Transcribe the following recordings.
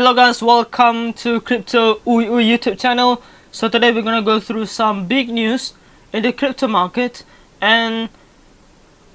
Hello guys, welcome to Crypto YouTube channel. So today we're gonna go through some big news in the crypto market, and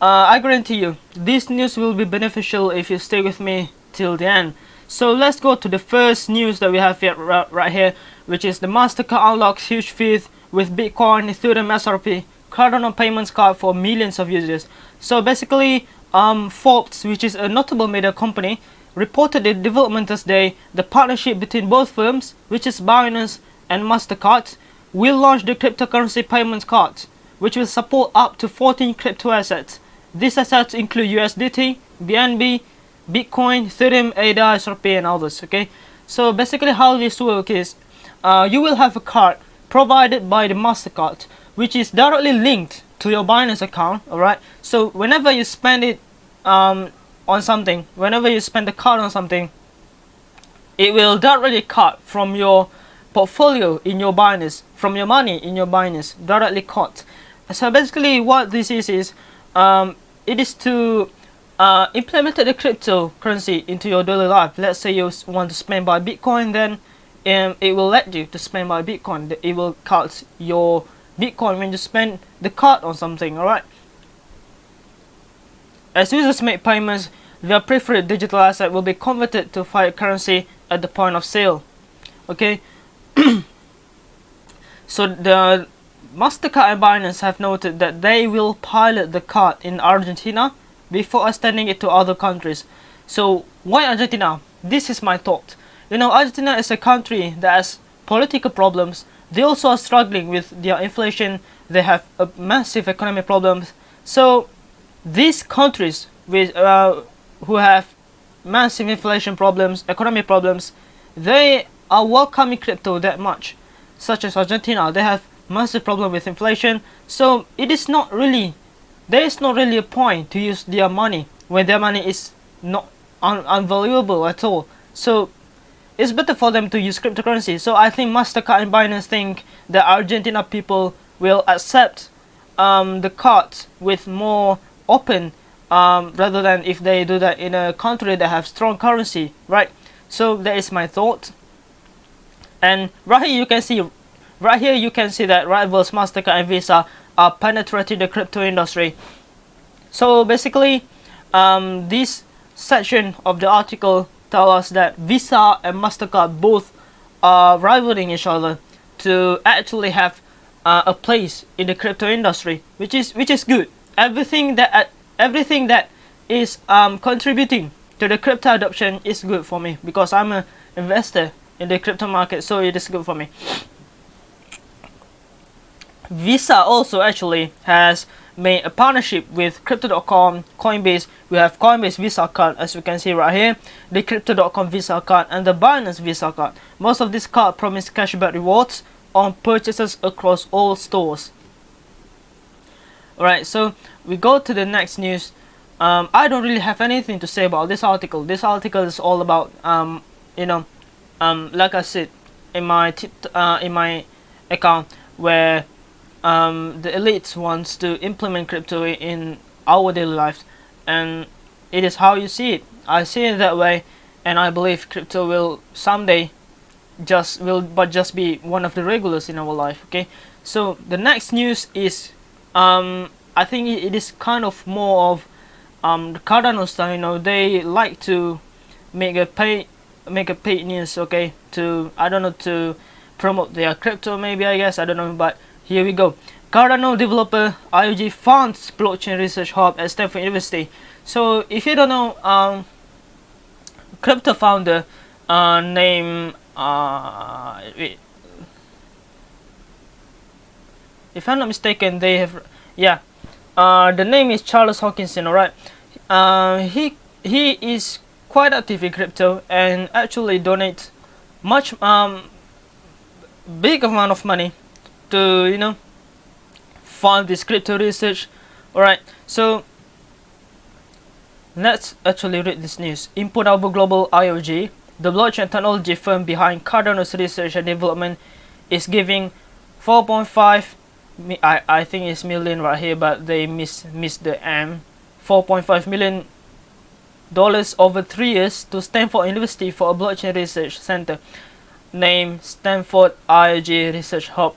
I guarantee you this news will be beneficial if you stay with me till the end. So let's go to the first news that we have here, right here, which is the Mastercard unlocks huge fees with Bitcoin, Ethereum SRP, Cardano payments card for millions of users. So basically, Forbes, which is a notable media company, reported in Development Thursday the partnership between both firms, which is Binance and Mastercard, will launch the cryptocurrency payments card, which will support up to 14 crypto assets. These assets include USDT, BNB, Bitcoin, Ethereum, ADA, SRP, and others. Okay, so basically how this works is you will have a card provided by the Mastercard, which is directly linked to your Binance account. Alright, so whenever you spend it on something, whenever you spend the card on something, it will directly cut from your portfolio in your Binance, from your money in your Binance, directly cut. So basically what this is it is to implement the cryptocurrency into your daily life. Let's say you want to spend by Bitcoin, then it will let you to spend by Bitcoin. It will cut your Bitcoin when you spend the card on something. Alright, as users make payments, their preferred digital asset will be converted to fiat currency at the point of sale. Okay, so the Mastercard and Binance have noted that they will pilot the card in Argentina before extending it to other countries. So why Argentina? This is my thought. You know, Argentina is a country that has political problems. They also are struggling with their inflation. They have a massive economic problems. So these countries with who have massive inflation problems, economic problems, they are welcoming crypto that much. Such as Argentina, they have massive problem with inflation. So there is not really a point to use their money when their money is not unvaluable at all. So it's better for them to use cryptocurrency. So I think Mastercard and Binance think that Argentina people will accept the cards with more open rather than if they do that in a country that have strong currency, right? So that is my thought. And right here you can see that rivals Mastercard and Visa are penetrating the crypto industry. So basically this section of the article tells us that Visa and Mastercard both are rivaling each other to actually have a place in the crypto industry, which is good. Everything that is contributing to the crypto adoption is good for me, because I'm an investor in the crypto market, so it is good for me. Visa also actually has made a partnership with Crypto.com, Coinbase. We have Coinbase Visa card, as you can see right here, the Crypto.com Visa card, and the Binance Visa card. Most of these cards promise cashback rewards on purchases across all stores. Alright, so we go to the next news. I don't really have anything to say about this article. This article is all about like I said in my account, where the elites wants to implement crypto in our daily lives, and it is how you see it. I see it that way, and I believe crypto will someday just be one of the regulars in our life. Okay, so the next news is I think it is kind of more of the Cardano style. You know, they like to make a paid news, okay, to to promote their crypto, maybe, I guess, I don't know. But here we go. Cardano developer IOG funds blockchain research hub at Stanford University. So if you don't know, crypto founder named if I'm not mistaken, they have, yeah, the name is Charles Hawkinson. Alright, he is quite active in crypto and actually donates much big amount of money to fund this crypto research. Alright, so let's actually read this news. Input Alpha Global IOG, the blockchain technology firm behind Cardano's research and development, is giving 4.5 I think it's million right here, but they missed the M. 4.5 million over 3 years to Stanford University for a blockchain research center named Stanford IoG Research Hub.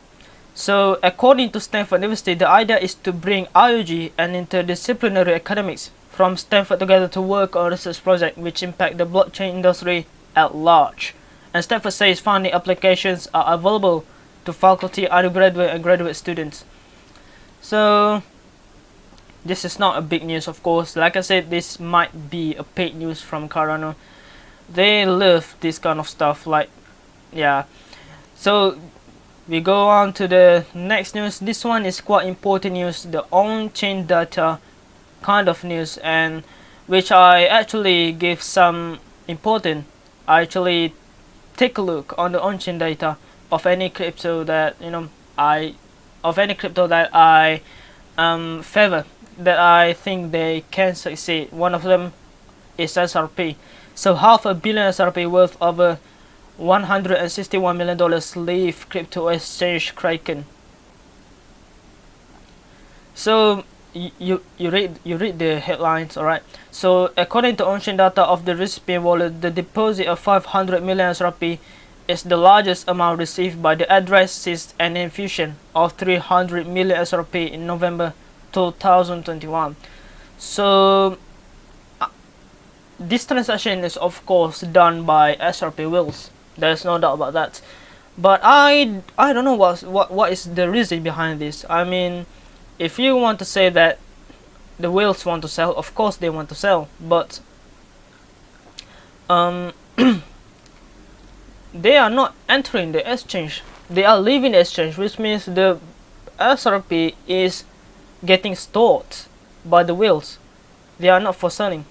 So according to Stanford University, the idea is to bring IoG and interdisciplinary academics from Stanford together to work on research projects which impact the blockchain industry at large. And Stanford says funding applications are available to faculty, undergraduate and graduate students. So this is not a big news, of course. Like I said, this might be a paid news from Cardano. They love this kind of stuff, like, yeah. So we go on to the next news. This one is quite important news, the on-chain data kind of news, and which I actually give some important. I actually take a look on the on-chain data of any crypto that I favor, that I think they can succeed. One of them is SRP. So $500 million SRP worth over $161 million leave crypto exchange Kraken. So you read the headlines, alright. So according to on-chain data of the recipient wallet, the deposit of 500 million SRP is the largest amount received by the address since an infusion of 300 million SRP in November 2021. So this transaction is of course done by SRP wheels. There's no doubt about that. But I don't know what is the reason behind this. I mean, if you want to say that the whales want to sell, of course they want to sell, but they are not entering the exchange. They are leaving the exchange, which means the SRP is getting stored by the whales. They are not for selling.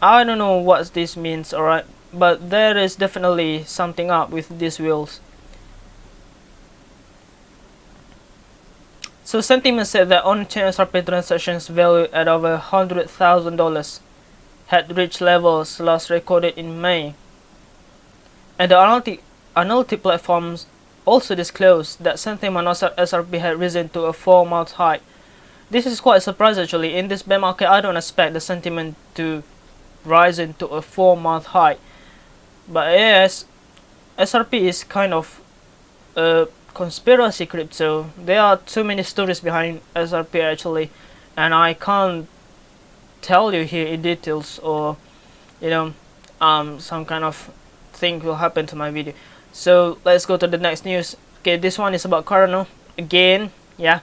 I don't know what this means, alright, but there is definitely something up with these whales. So Sentiment said that on-chain SRP transactions valued at over $100,000 had reached levels last recorded in May. And the analytic platforms also disclosed that sentiment on SRP had risen to a 4-month high. This is quite a surprise actually. In this bear market, I don't expect the sentiment to rise into a 4-month high. But yes, SRP is kind of a conspiracy crypto. There are too many stories behind SRP actually, and I can't tell you here in details, or some kind of thing will happen to my video. So let's go to the next news. Okay, this one is about Cardano again. Yeah.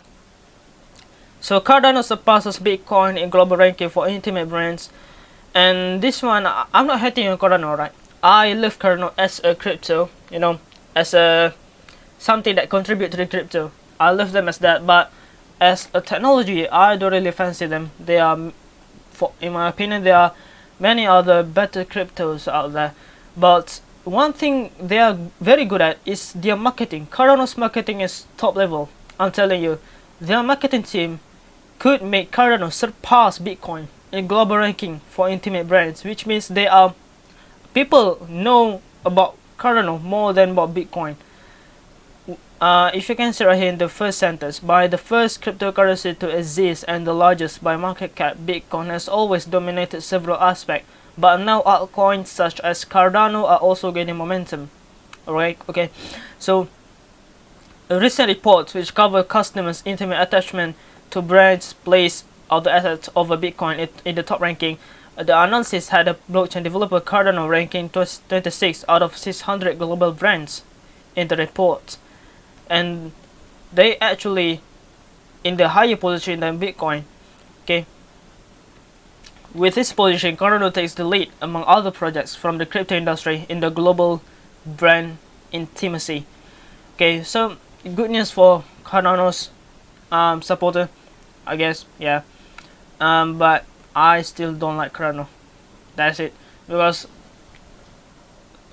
So Cardano surpasses Bitcoin in global ranking for intimate brands, and this one, I'm not hating on Cardano, right? I love Cardano as a crypto, as a something that contribute to the crypto. I love them as that, but as a technology, I don't really fancy them. They are, in my opinion, there are many other better cryptos out there. But one thing they are very good at is their marketing. Cardano's marketing is top level. I'm telling you, their marketing team could make Cardano surpass Bitcoin in global ranking for intimate brands, which means people know about Cardano more than about Bitcoin. If you can see right here in the first sentence, by the first cryptocurrency to exist and the largest by market cap, Bitcoin has always dominated several aspects, but now altcoins such as Cardano are also gaining momentum. Alright, okay. So a recent report which covered customers' intimate attachment to brands place other assets over Bitcoin in the top ranking. The analysis had a blockchain developer Cardano ranking 26 out of 600 global brands in the report, and they actually in the higher position than Bitcoin. Okay, with this position, Cardano takes the lead among other projects from the crypto industry in the global brand intimacy. Okay, so good news for Cardano's supporter, I guess. Yeah, but I still don't like Cardano. That's it. Because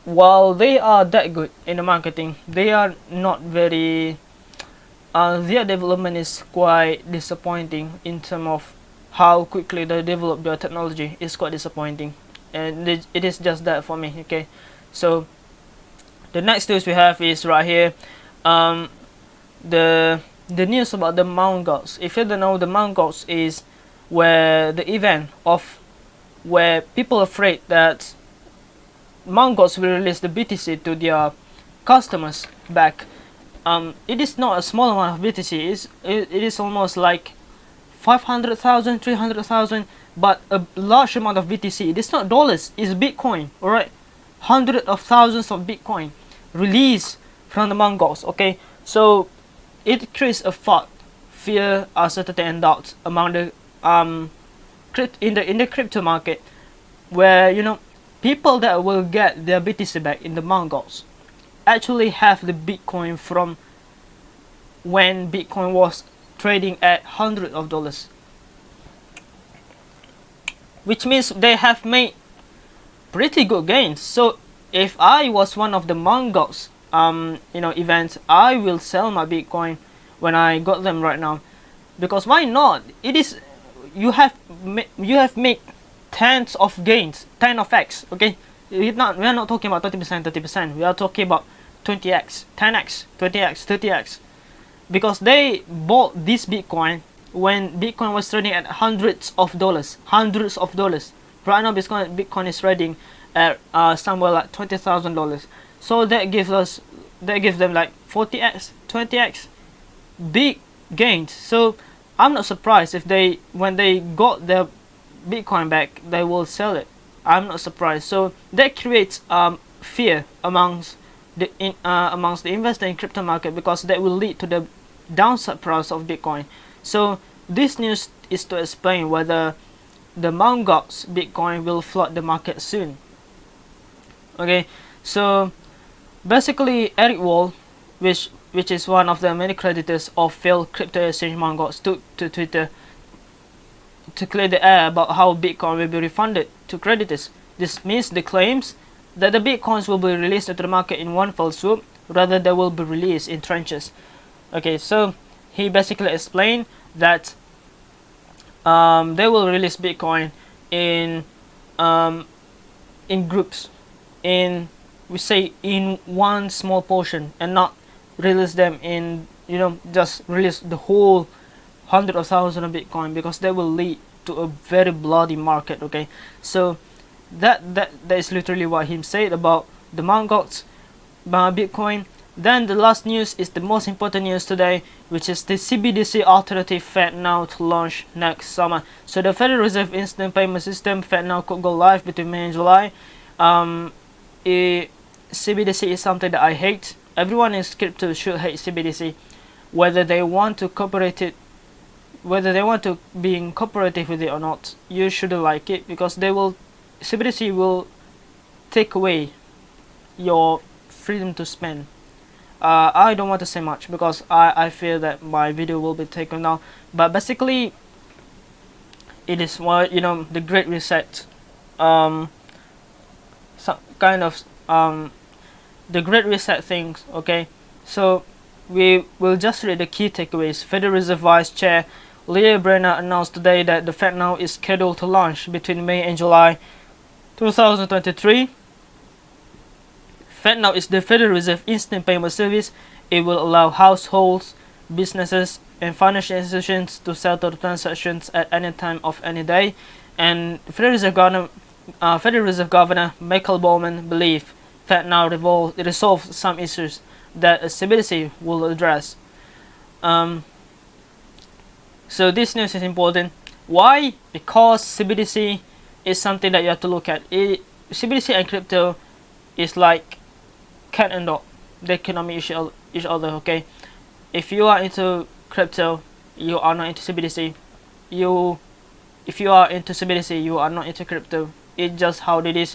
while they are that good in the marketing, they are not very their development is quite disappointing in terms of how quickly they develop their technology. Is quite disappointing, and it is just that for me. Okay, so the next news we have is right here, the news about the MtGox. If you don't know, the MtGox is where the event of where people are afraid that MtGox will release the BTC to their customers back. It is not a small amount of BTC. It is almost like 500,000, 300,000, but a large amount of BTC. It is not dollars, it's Bitcoin, alright? Hundreds of thousands of Bitcoin released from the MtGox, okay? So it creates a fear, uncertainty, and doubt among the in the crypto market, where people that will get their BTC back in the MtGox actually have the Bitcoin from when Bitcoin was trading at hundreds of dollars, which means they have made pretty good gains. So if I was one of the MtGox events, I will sell my Bitcoin when I got them right now, because why not? It is, you have made tens of gains, 10 of X, okay? We are not talking about 30%, we are talking about 20x, 10x, 20x, 30x, because they bought this Bitcoin when Bitcoin was trading at hundreds of dollars. Right now Bitcoin is trading at somewhere like $20,000. So that gives them like 40x, 20x big gains. So I'm not surprised if when they got their Bitcoin back, they will sell it. I'm not surprised. So that creates fear amongst the investor in crypto market, because that will lead to the downside price of Bitcoin. So this news is to explain whether the MtGox Bitcoin will flood the market soon. Okay, so basically Eric Wall, which is one of the many creditors of failed crypto exchange MtGox, took to Twitter to clear the air about how Bitcoin will be refunded to creditors. This means the claims that the Bitcoins will be released into the market in one fell swoop, rather they will be released in tranches. Okay, so he basically explained that they will release Bitcoin in groups, in one small portion, and not release them in just release the whole hundred of thousands of Bitcoin, because that will lead to a very bloody market. Okay, so that is literally what he said about the MtGox Bitcoin. Then the last news is the most important news today, which is the CBDC alternative FedNow to launch next summer. So the Federal Reserve Instant Payment System FedNow could go live between May and July. CBDC is something that I hate. Everyone in crypto should hate CBDC, whether they want to be incorporated with it or not. You shouldn't like it, because CBDC will take away your freedom to spend. I don't want to say much, because I fear that my video will be taken down. But basically, it is the Great Reset, some kind of the Great Reset things. Okay, so we will just read the key takeaways. Federal Reserve Vice Chair Leah Brenner announced today that the FedNow is scheduled to launch between May and July 2023. FedNow is the Federal Reserve Instant Payment Service. It will allow households, businesses, and financial institutions to settle transactions at any time of any day. And Federal Reserve Governor Michael Bowman believes FedNow resolves some issues that CBDC will address. So this news is important. Why? Because CBDC is something that you have to look at. CBDC and crypto is like cat and dog. They cannot meet each other. Okay, if you are into crypto, you are not into CBDC. If you are into CBDC, you are not into crypto. It's just how it is.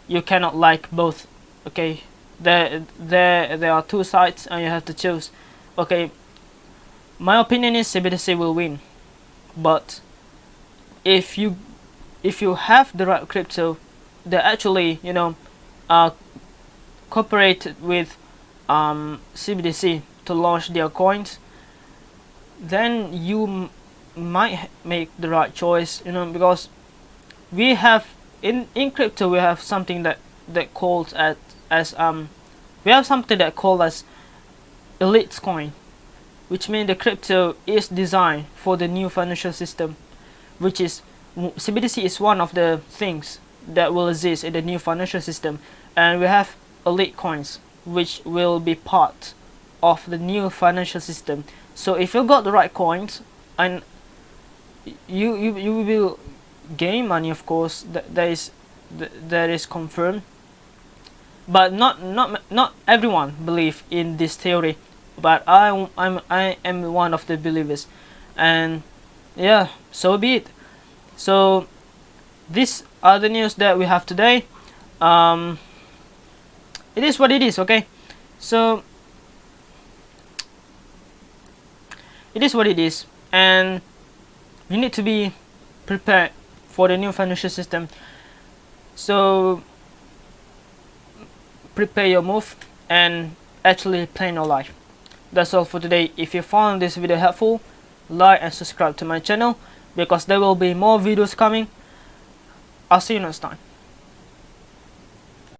You cannot like both. Okay, there are two sides, and you have to choose. Okay, my opinion is CBDC will win, but if you have the right crypto, they actually cooperated with CBDC to launch their coins, then you might make the right choice, because we have in crypto we have something that calls we have something that called as elite coin, which means the crypto is designed for the new financial system, which is CBDC is one of the things that will exist in the new financial system, and we have elite coins which will be part of the new financial system. So if you got the right coins, and you will gain money, of course, that is confirmed, but not everyone believe in this theory, but I am one of the believers, and yeah, so be it. So these are the news that we have today. It is what it is, okay? So it is what it is, and you need to be prepared for the new financial system. So prepare your move and actually plan your life. That's all for today. If you found this video helpful, like and subscribe to my channel, because there will be more videos coming. I'll see you next time.